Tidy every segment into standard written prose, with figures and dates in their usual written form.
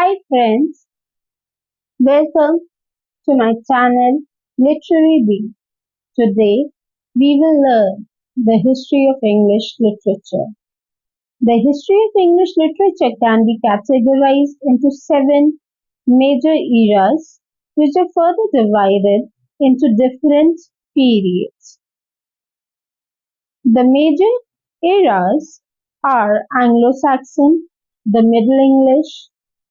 Hi friends, welcome to my channel Literary Bee. Today we will learn the history of English literature. The history of English literature can be categorized into seven major eras which are further divided into different periods. The major eras are Anglo-Saxon, the Middle English,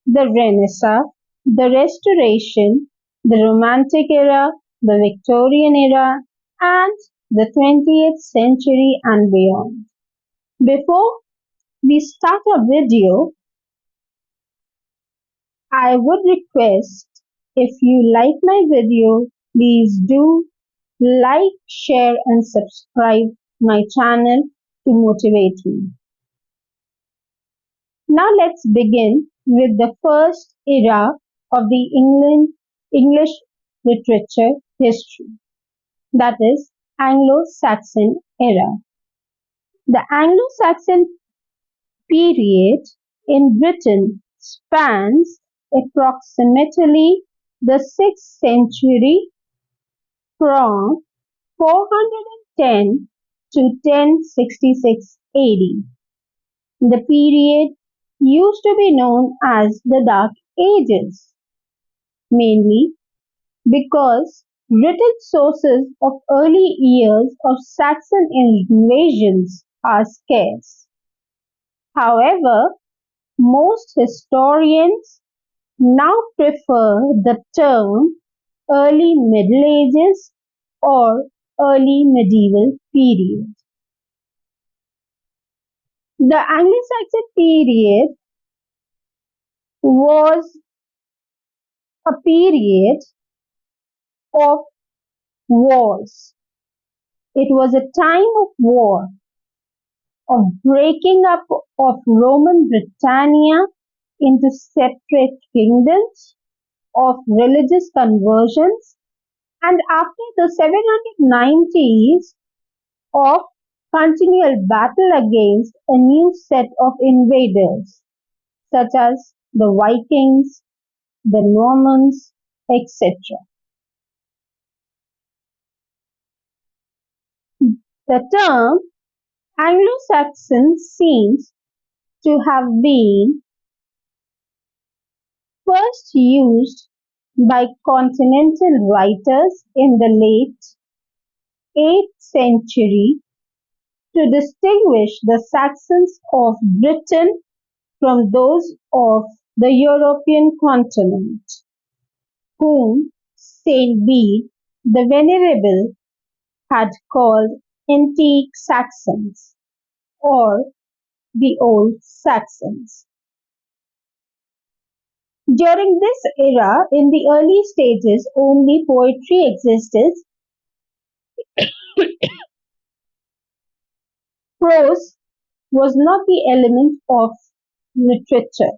the Renaissance, the Restoration, the Romantic era, the Victorian era, and the 20th century and beyond. Before we start our video, I would request if you like my video, please do like, share and subscribe my channel to motivate me. Now let's begin with the first era of the English literature history, that is Anglo-Saxon era. The Anglo-Saxon period in Britain spans approximately the 6th century from 410 to 1066 AD. The period used to be known as the Dark Ages, mainly because written sources of early years of Saxon invasions are scarce. However, most historians now prefer the term early Middle Ages or early medieval period. The Anglo-Saxon period was a period of wars. It was a time of war, of breaking up of Roman Britannia into separate kingdoms, of religious conversions, and after the 790s of continual battle against a new set of invaders, such as the Vikings, the Normans, etc. The term Anglo-Saxon seems to have been first used by continental writers in the late 8th century to distinguish the Saxons of Britain from those of the European continent, whom Saint Bede the Venerable had called antique Saxons or the Old Saxons. During this era, in the early stages, only poetry existed. Prose was not the element of literature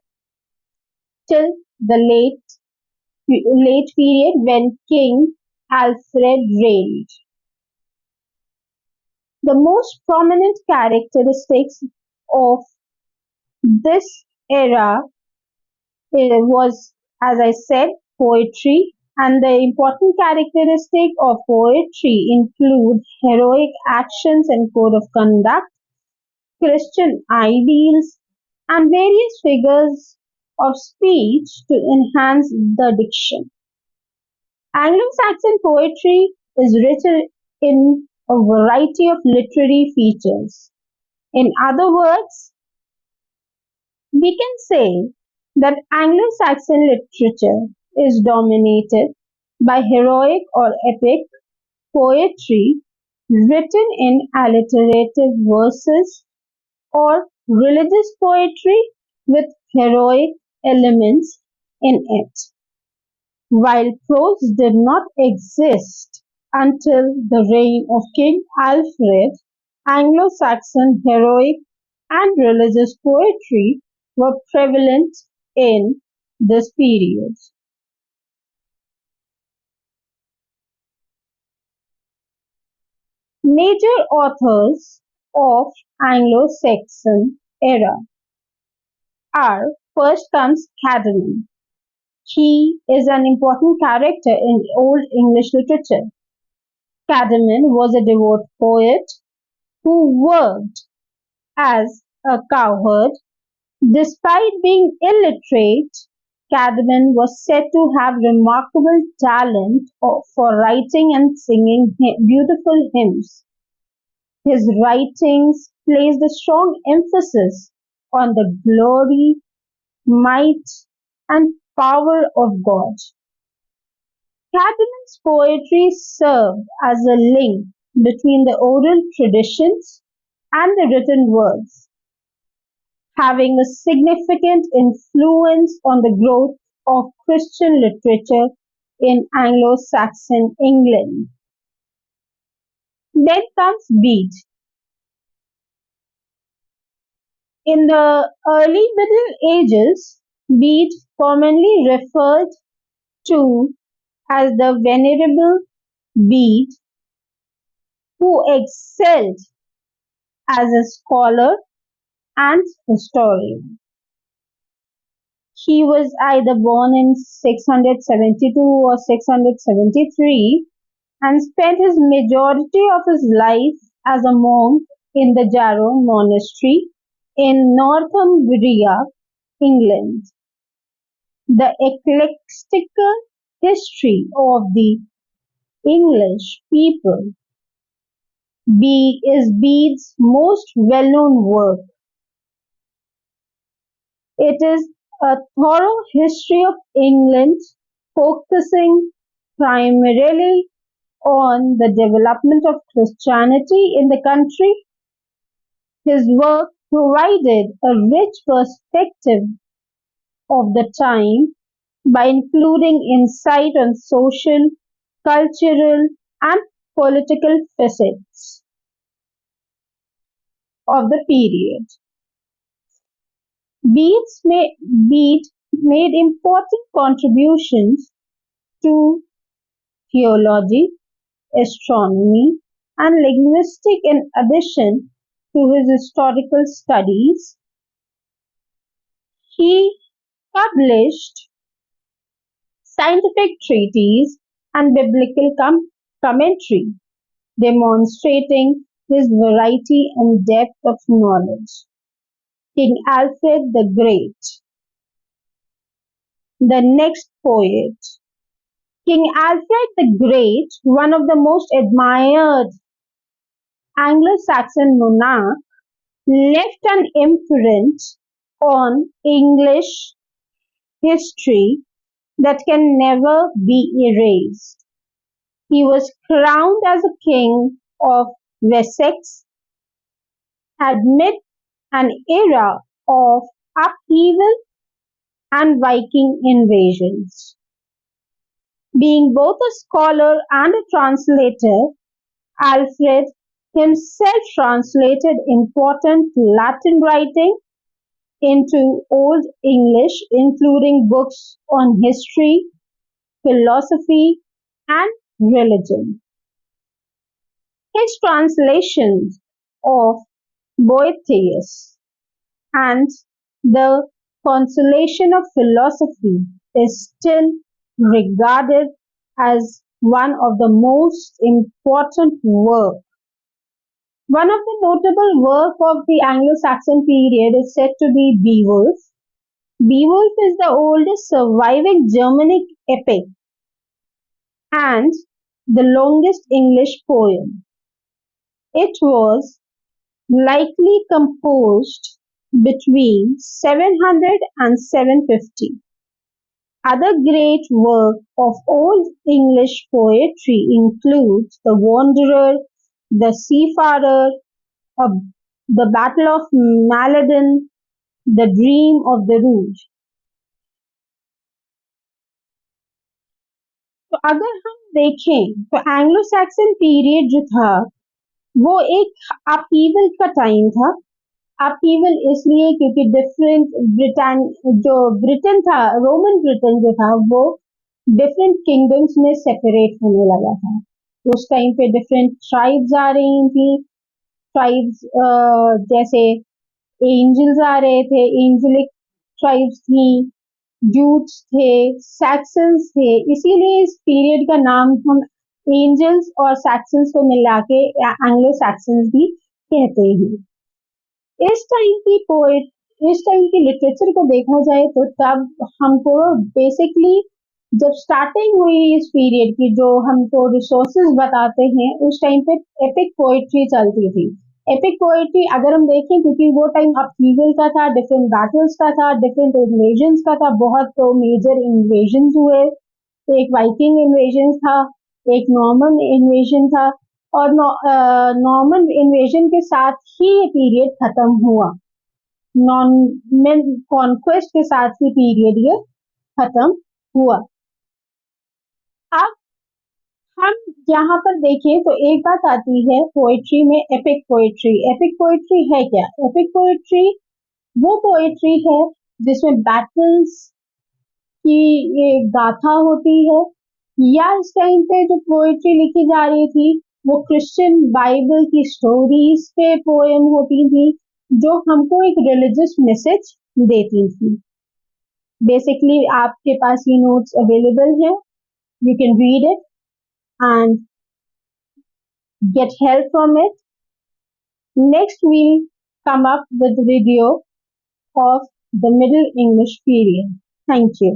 till the late period when King Alfred reigned. The most prominent characteristics of this era was, as I said, poetry, and the important characteristic of poetry include heroic actions and code of conduct, Christian ideals, and various figures of speech to enhance the diction. Anglo-Saxon poetry is rich in a variety of literary features. In other words, we can say that Anglo-Saxon literature is dominated by heroic or epic poetry written in alliterative verses or religious poetry with heroic elements in it. While prose did not exist until the reign of King Alfred, Anglo-Saxon heroic and religious poetry were prevalent in this period. Major authors of Anglo-Saxon era are First comes Cardamom. He is an important character in Old English literature. Cardamom was a devout poet who worked as a cowherd. Despite being illiterate, Cadman was said to have remarkable talent for writing and singing beautiful hymns. His writings placed a strong emphasis on the glory, might, and power of God. Cadman's poetry served as a link between the oral traditions and the written words, having a significant influence on the growth of Christian literature in Anglo-Saxon England. Then comes Bede. In the early Middle Ages, Bede, commonly referred to as the Venerable Bede, who excelled as a scholar and historian. He was either born in 672 or 673 and spent his majority of his life as a monk in the Jarrow monastery in Northumbria, England. The eclectical history of the English people is Bede's most well-known work. It is a thorough history of England, focusing primarily on the development of Christianity in the country. His work provided a rich perspective of the time by including insight on social, cultural, and political facets of the period. Bede made important contributions to theology, astronomy, and linguistics in addition to his historical studies. He published scientific treatises and biblical commentary, demonstrating his variety and depth of knowledge. King Alfred the Great, the next poet. King Alfred the Great, one of the most admired Anglo-Saxon monarchs, left an imprint on English history that can never be erased. He was crowned as a king of Wessex amid an era of upheaval and Viking invasions. Being both a scholar and a translator, Alfred himself translated important Latin writing into Old English, including books on history, philosophy, and religion. His translations of Boethius and the Consolation of Philosophy is still regarded as one of the most important works. One of the notable works of the Anglo-Saxon period is said to be Beowulf. Beowulf is the oldest surviving Germanic epic and the longest English poem. It was likely composed between 700 and 750. Other great works of Old English poetry include The Wanderer, The Seafarer, uh, The Battle of Maladon, The Dream of the Rouge. तो अगर हम देखें तो Anglo Saxon period जो था वो एक अपीवल का टाइम था. अपीवल इसलिए क्योंकि डिफरेंट ब्रिटेन था, रोमन ब्रिटेन जो था वो डिफरेंट किंगडम्स में सेपरेट होने लगा था. उस टाइम पे डिफरेंट ट्राइब्स आ रही थी. ट्राइब्स जैसे एंजल्स आ रहे थे, एंजलिक ट्राइब्स थी, जूट्स थे, सैक्सन्स थे, इसीलिए इस पीरियड का नाम हम एंजल्स और सैक्सन्स को मिला के एंग्लो सैक्सन्स भी कहते हैं। इस टाइम की पोएट इस टाइम की लिटरेचर को देखा जाए तो तब हमको बेसिकली जब स्टार्टिंग हुई इस पीरियड की, जो हमको रिसोर्सेज बताते हैं, उस टाइम पे एपिक पोएट्री चलती थी। एपिक पोएट्री अगर हम देखें, क्योंकि वो टाइम अपहीवल का था, डिफरेंट बैटल्स का था, डिफरेंट इन्वेजन्स का था, बहुत तो मेजर इन्वेजन्स हुए। एक वाइकिंग इन्वेजन था, एक नॉर्मन इन्वेजन था, और नॉर्मन इन्वेजन के साथ ही ये पीरियड खत्म हुआ। नॉर्मन कॉन्क्वेस्ट के साथ ही पीरियड ये खत्म हुआ। अब हम यहाँ पर देखें तो एक बात आती है पोएट्री में, एपिक पोएट्री। एपिक पोएट्री है क्या? एपिक पोएट्री वो पोएट्री है जिसमें बैटल्स की ये गाथा होती है, या इस टाइम पे जो पोएट्री लिखी जा रही थी वो क्रिश्चियन बाइबल की स्टोरीज पे पोएम होती थी, जो हमको एक रिलीजियस मैसेज देती थी। बेसिकली आपके पास ये नोट्स अवेलेबल है, you can read it and get help from it. Next we'll come up with the video of the Middle English period. Thank you.